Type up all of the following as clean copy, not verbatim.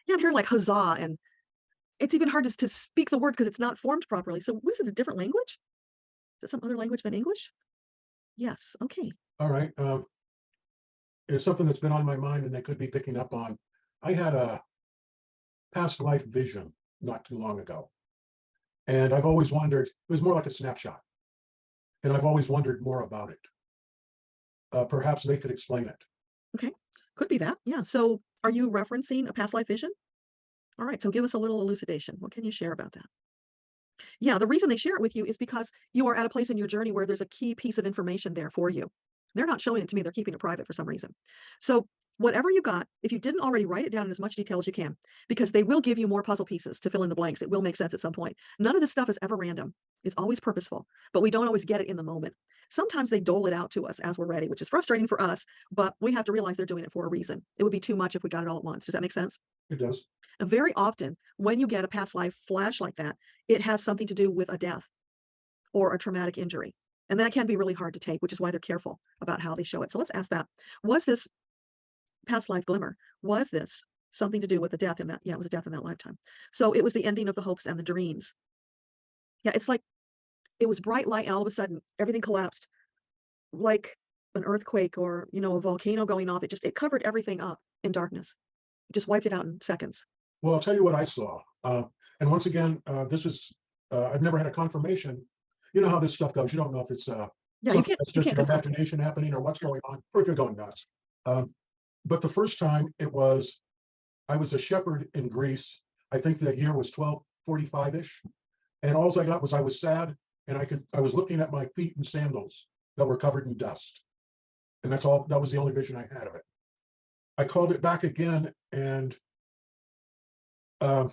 Yeah, I'm hearing like huzzah, and it's even hard to speak the word because it's not formed properly. So what is it, a different language? Is it some other language than English? Yes. Okay. All right. It's something that's been on my mind and they could be picking up on. I had a past life vision not too long ago. And I've always wondered, it was more like a snapshot. And I've always wondered more about it. Perhaps they could explain it. Okay. Could be that. Yeah. So are you referencing a past life vision? All right. So give us a little elucidation. What can you share about that? Yeah, the reason they share it with you is because you are at a place in your journey where there's a key piece of information there for you. They're not showing it to me, they're keeping it private for some reason. So, whatever you got, if you didn't already write it down in as much detail as you can, because they will give you more puzzle pieces to fill in the blanks. It will make sense at some point. None of this stuff is ever random. It's always purposeful, but we don't always get it in the moment. Sometimes they dole it out to us as we're ready, which is frustrating for us, but we have to realize they're doing it for a reason. It would be too much if we got it all at once. Does that make sense? It does. Now, very often, when you get a past life flash like that, it has something to do with a death or a traumatic injury. And that can be really hard to take, which is why they're careful about how they show it. So let's ask that. Was this past life glimmer? Was this something to do with the death in that? Yeah, it was a death in that lifetime. So it was the ending of the hopes and the dreams. Yeah, it's like it was bright light and all of a sudden everything collapsed like an earthquake or, a volcano going off. It covered everything up in darkness. It just wiped it out in seconds. Well, I'll tell you what I saw. And once again, this is, I've never had a confirmation. You know how this stuff goes. You don't know if it's Yeah, something that's you just can't your confirm. imagination happening or what's going on, or if you're going nuts. Um, but the first time I was a shepherd in Greece. I think the year was 1245-ish. And all I got was I was sad and I was looking at my feet in sandals that were covered in dust. And that's all, that was the only vision I had of it. I called it back again and um,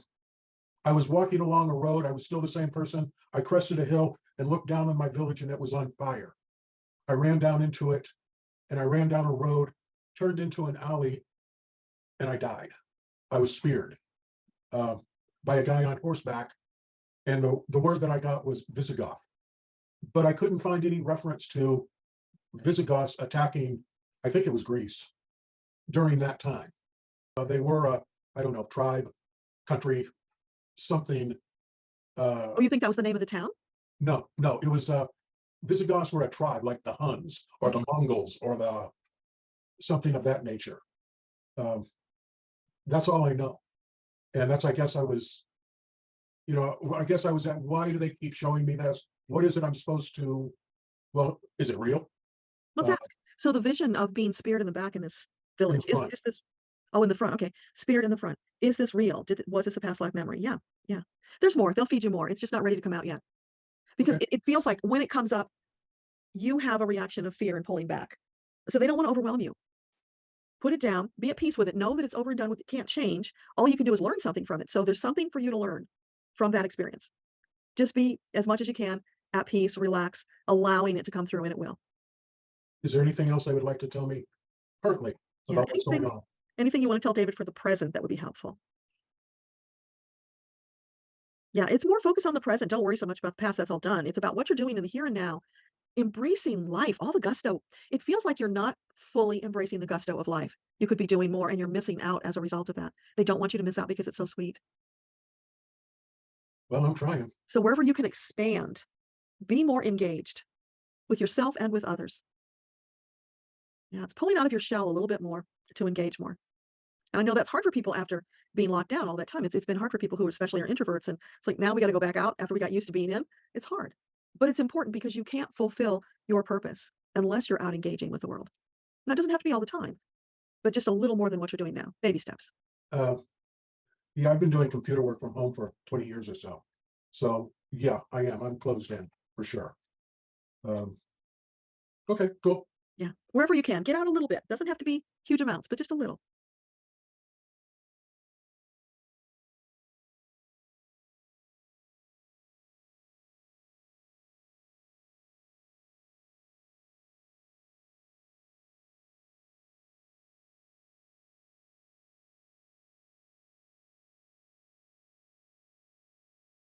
I was walking along a road. I was still the same person. I crested a hill and looked down on my village and it was on fire. I ran down into it and I ran down a road, turned into an alley, and I died. I was speared uh, by a guy on horseback. And the word that I got was Visigoth. But I couldn't find any reference to Visigoths attacking, I think it was Greece, during that time. They were a, I don't know, tribe, country, something. Oh, you think that was the name of the town? No, no, it was Visigoths were a tribe like the Huns or Okay. the Mongols or the something of that nature. Um, that's all I know. And that's, I guess I was, I guess I was at, why do they keep showing me this? What is it I'm supposed to, well, is it real? Let's Uh, ask. So the vision of being speared in the back in this in village, the front. is this, oh, in the front. Okay. Speared in the front. Is this real? Was this a past life memory? Yeah. Yeah. There's more. They'll feed you more. It's just not ready to come out yet. Because Okay. it feels like when it comes up, you have a reaction of fear and pulling back. So they don't want to overwhelm you. Put it down, be at peace with it, know that it's over and done with, it can't change. All you can do is learn something from it. So there's something for you to learn from that experience. Just be as much as you can at peace, relax, allowing it to come through, and it will. Is there anything else they would like to tell me currently Yeah. about what's going on? Anything you want to tell David for the present that would be helpful. Yeah, it's more focused on the present. Don't worry so much about the past. That's all done. It's about what you're doing in the here and now, embracing life, all the gusto. It feels like you're not fully embracing the gusto of life. You could be doing more and you're missing out as a result of that. They don't want you to miss out because it's so sweet. Well, I'm trying. So wherever you can expand, be more engaged with yourself and with others. Yeah, it's pulling out of your shell a little bit more to engage more. And I know that's hard for people after being locked down all that time. It's been hard for people who especially are introverts. And it's like now we got to go back out after we got used to being in. It's hard. But it's important because you can't fulfill your purpose unless you're out engaging with the world. That doesn't have to be all the time, but just a little more than what you're doing now. Baby steps. Uh, yeah, I've been doing computer work from home for 20 years or so. So yeah, I am. I'm closed in for sure. Um, okay, cool. Yeah. Wherever you can, get out a little bit. Doesn't have to be huge amounts, but just a little.